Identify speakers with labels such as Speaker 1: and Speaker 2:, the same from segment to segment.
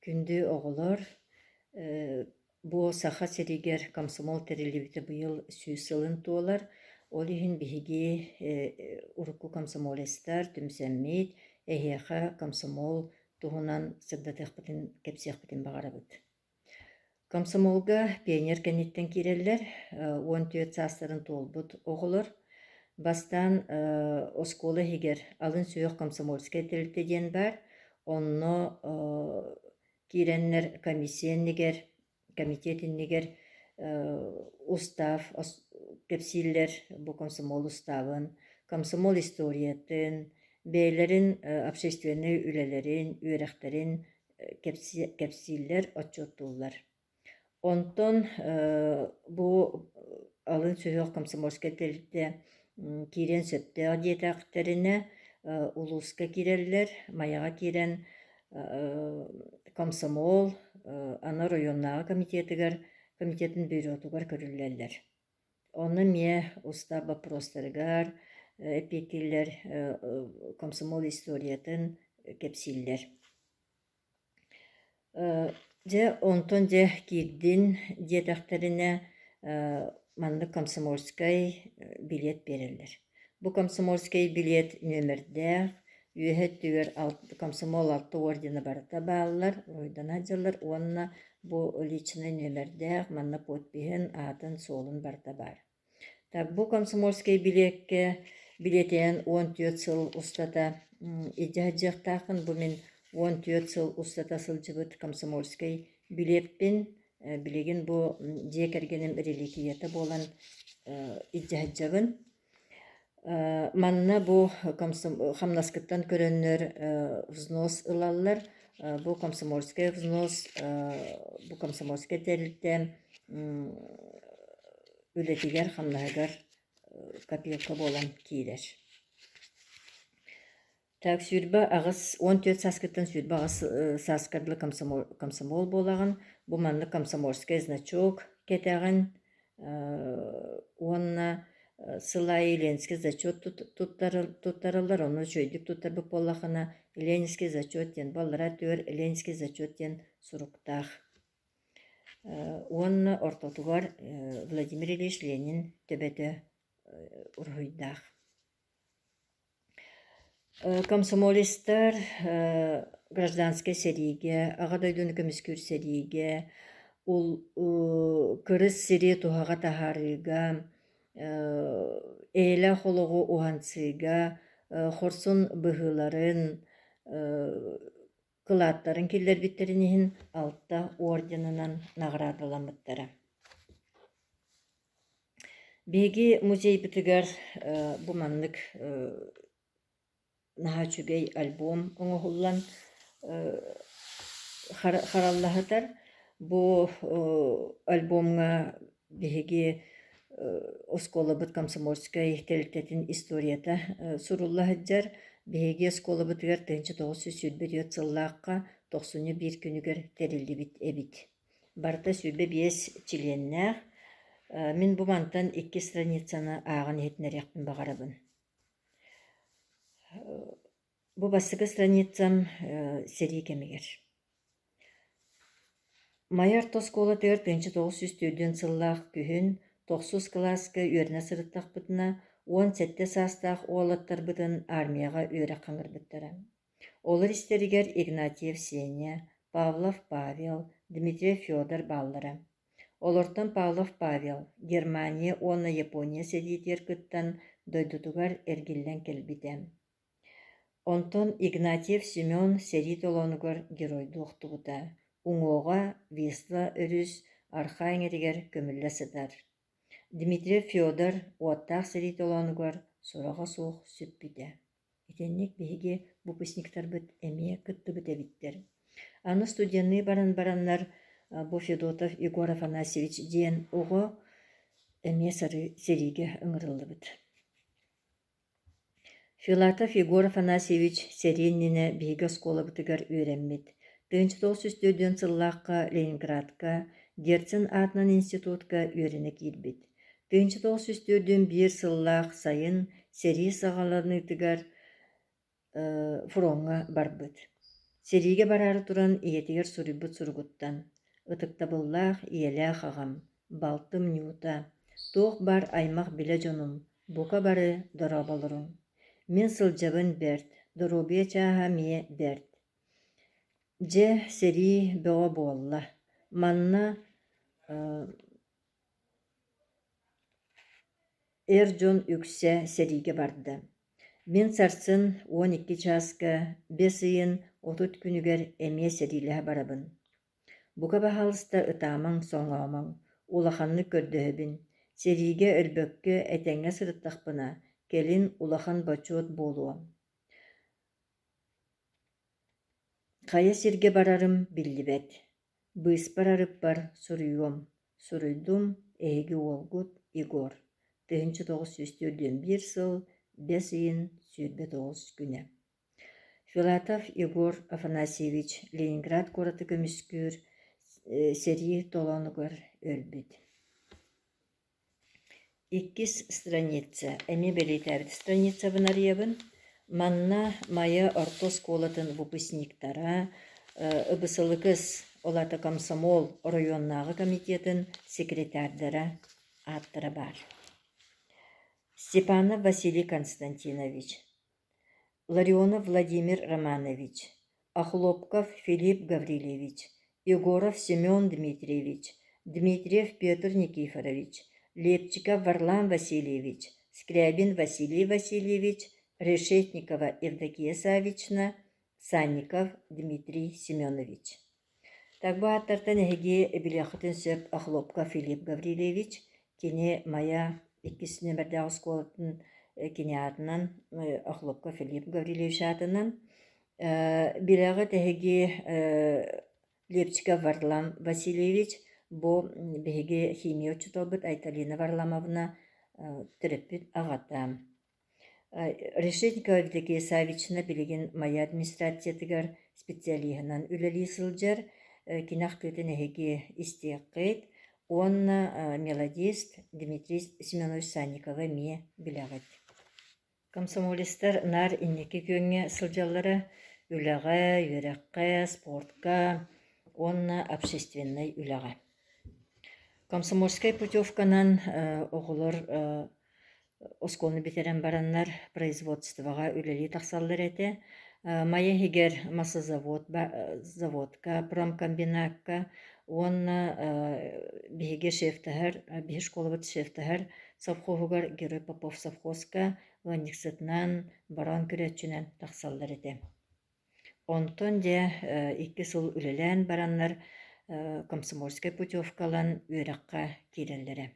Speaker 1: Күндү оҕолор, бу саха сиригер комсомол терилибите быйыл сүүс сылын туолар, ол иһин биһиги урукку комсомолистар түмсэммит эһиэхэ комсомол туһунан сырдатыахпытын кэпсиэхпитин баҕарабыт. Комсомолга пионер кэнниттэн киирэллэр, уон түөт саастарын туолбут оҕолор, бастаан оскуола хигер алын сүөх комсомольская тилите диэн бар, онно киирэннэр комиссияннигер, комитетиннигер устав кэпсииллэр бу комсомол уставын, комсомол историятын, бэйэлэрин общественный үлэлэрин, үөрэхтэрин кэпсииллэр отчеттуулар. Онтон бу алын сүһүөх комсомольская тилите киирэн сөптөөх диэтэхтэринэ улууска киирэллэр, маяҕа киирэн комсомол аны районнаҕа комитетін бюротугар көрүллэллэр. Оны мие устав вопростарыгар эпиекиллер комсомол историятын кэпсииллэр. Дьэ онтон дьэ киирдин диэтэхтэринэ маннык комсомольскай билет берэллэр. Бу комсомольскай билет нөмердээх, үөһөт түгэр комсомол алты ордена барыта бааллар, ойдана дьаллар, уонна бу личный нөмердээх манна подпиһин аатын суолун барыта бар. Так, бу комсомольскай билетен 14 сыл устата идяхаджахтаахын бу мен 14 сыл устата сылжыбыт комсомольскай билеппин, билигин бу диэкэргеним религията болан идяхаджабын. Манна бу хамнаскыттан көрөннөр взнос ылаллар, бу комсомольская взнос, бу комсомольская тэлитте үлэтигер хамнаһыгар копилка болан киирэр. Так, сүүрбэ аҕыс 14 саскыттан сүүрбэ аҕыс саскардылы комсомол болагын, бу манны комсомольская значок кетэгин, уонна сылай Ленинский зачет туттарылар, оны чөйдік туттарбык боллахына Ленинский зачет ден, баллара төр Ленинский зачет ден суруктах. Уонна ортотугар Владимир Ильич Ленин төбөтө урхуйдах. Комсомолистар гражданская сериге, аҕадойдуну көмүскүр сериге, ул кырыс сири туһаҕа таһаарыга, эйлэ холоҕу уһансыыга, хорсун быһыыларын, кылааттарын киллэрбиттериниһин алта орденынан наградыламмыттара. Биһиги музейбытыгар бу маннык наһачүгэй альбом оҥоһуллан хараллаһытар. Бу альбомга биһиги осколабыт комсомольскай тэлитэтин историята суруллаһыдьар, биһиги осколабытыгар 1900 сыллаакка 91 күнүгэр териллибит эбит. Барта сүүбэ биэс чиленнээх, мин бу мантан 2 страницаны ааҕын иһитнэриэхпин баҕарабын. Бу бассыгы страницам серии кемигер. Майар тоскола тыгар 1904 сыллаах күһүн 9 класска үөрнэ сырыттахпытына 17 саастаах уолаттарбытын армияға үөрэ хаҥырбыттара. Олар истеригер Игнатьев Сеня, Павлов Павел, Дмитриев Федор баллара. Олортон Павлов Павел Германия уонна Япония седиитер кыттан дойдутугар эргиллен келбите. Онтон Игнатьев Семен серит олонугар герой дуохтугута. Уңоға Висла өрүс архайңеригер көмүллэ сытар. Дмитриев Федор уоттаах серит олонугар сураға суох сүппүтэ. Итенник биһиги выпускниктарбыт эмиэ кыттыбыт эбиттер. Аны студияны бараннар бу Федотов Егор Афанасьевич диэн оҕо эмиэ сары сериге ыҥырыллыбыт. Филатов Егор Афанасьевич сериеннине биһиги осколабытыгар үөрэммит. 1904 сыллаакка Ленинградка, Герцен атынан институтка үөрэнэ киирбит. 1904 сыллаах сайын сери саҕаланыытыгар фронга барбыт. Сериге барары туран иетигер сурибут сургуттан. Ытыктабыллах иелэх агам. Балтым ньюта. Туох бар аймах биле жонум. Бука бары дороболорун. Мен сылжабын берт. Доробия чааха мие берт. Же сери бöҕө буолла. Манна эр дьон үксэ сериге барды. Мен сарсын 12 чааска 5 ыйын 30 күнүгер эмиэ сериилэһэ барабын. Бука баһалыста ытаамаҥ соҥоомоҥ, улаханны көрдөһөбүн. Серииге өлбөккө этэҥҥэ сырыттахпына, келин улахан бочуот буолуом. Хая сирге барарым биллибэт. Быыс барарыппар суруйуом. Суруйдум эһиги уолгут Игор. 1941 сыл 5 ыйын 29 күнэ. Филатов Егор Афанасьевич Ленинград кораты көмүскүүр сери толонугар өлбүт. 2 страница. Эми белитәбит страница бынарыябын. Манна мая орто сколатын выпускниктара ыбысылыкыс олата комсомол районнағы комитетін секретардара аттыра бар. Степанов Василий Константинович, Ларионов Владимир Романович, Охлопков Филипп Гаврилевич, Егоров Семен Дмитриевич, Дмитриев Петр Никифорович, Лепчиков Варлам Васильевич, Скрябин Василий Васильевич, Решетникова Евдокия Савична, Санников Дмитрий Семенович. Так bu аттартан эһиги билиахытын сөп Охлопков Филипп Гаврилевич, кини мая 2 нөмердäғы сколатын кини атынан Охлопков Филипп Гаврилевич атынан билиагыт эһиги Лепчиков Варлам Васильевич бу биһиги химия учуталбыт Айталина Варламовна төрөппүт агата. Решетникова Евдокия Савична билигин мая администрациятыгар специалиһынан үлели сылжар кинахтытын эһиги истиэккыйт онна мелодист Дмитрий Семенович Санникова мие билягыт. Комсомолистар нар инники күйөңе сылжаллара үлэҕэ, үөрэххэ, спортка, онна общественный үлэҕэ. Комсомольская путевканан оҕолор осколны битерен бараннар производствоға үлели тахсаллар эте. Мая хигер массозаводка, промкомбинатка, онна биһиге шефтахар, биһи школабыт шефтахар совхозугар Герой Попов совхозка ландиксытынан баран күрәтчүнен тахсаллар эте. Онтон де 2 сыл үлелен бараннар комсомольская путевкалан үөрэххэ киреллере.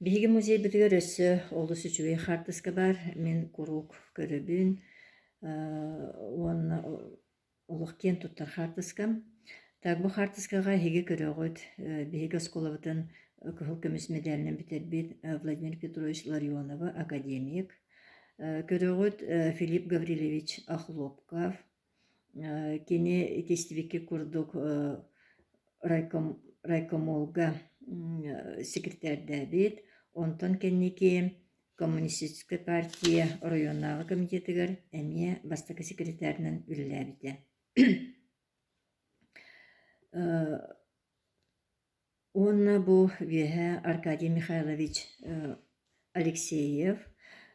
Speaker 1: Биһиги музей битигер өссө олус үчүгэй хартыска бар, мен курук көрөбүн, онна олох кен туттар хартыскам. Так бу хартыскага хиги көрөгөт биһиги осколабытын кыһыл көмүс медалинен битербит Владимир Петрович Ларионова, академик. Көрөгөт Филипп Гаврилевич Охлопков, кини тестибикки курдук райкомолга секретарьдәбит, онтон кенники Коммунистическая партия районнағы комитетігер әмие бастакы секретарынан үліләбіті. Онна бу веһә Аркадий Михайлович Алексеев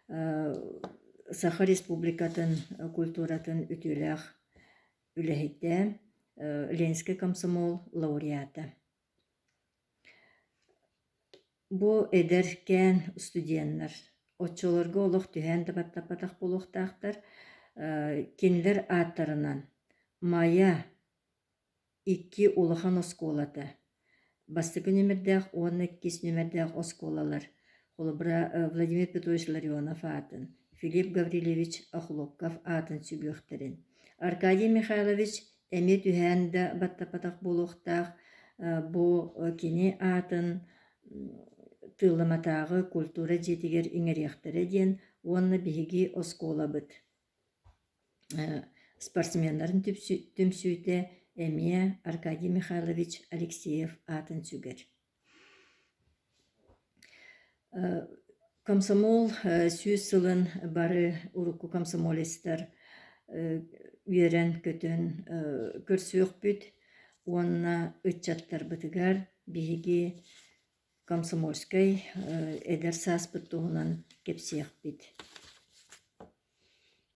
Speaker 1: Саха Республикатын культуратын үтүләх үләһитә Ленинский комсомол лауреаты. Бу эдеркен студенттер. Отчолорго олох түһэн табаттапатах болуқтақтар. Кинлер аттарынан мая 2 улахан осколаты. Бастыкы нөмердәк 12 нөмердәк осколалар. Холобра Владимир Петрович Ларионов атын, Филипп Гаврилевич Охлопков атын сүгөхтерин. Аркадий Михайлович эми түһэнда баттапатах болуқтақ. Бу кини атын тыламатағы культура жетигер иңерияқтары ден онны биһиги осколабыт. Спортсменларын түмсүйте эмия Аркадий Михайлович Алексеев атын сүгер. Комсомол сүүс сылын бары урукку комсомолистер үйерен көтөн көрсүөхпүт, уонна ытчаттар бытыгар биһиги комсомольской эдер сааспыт туһунан кепсиэхпит.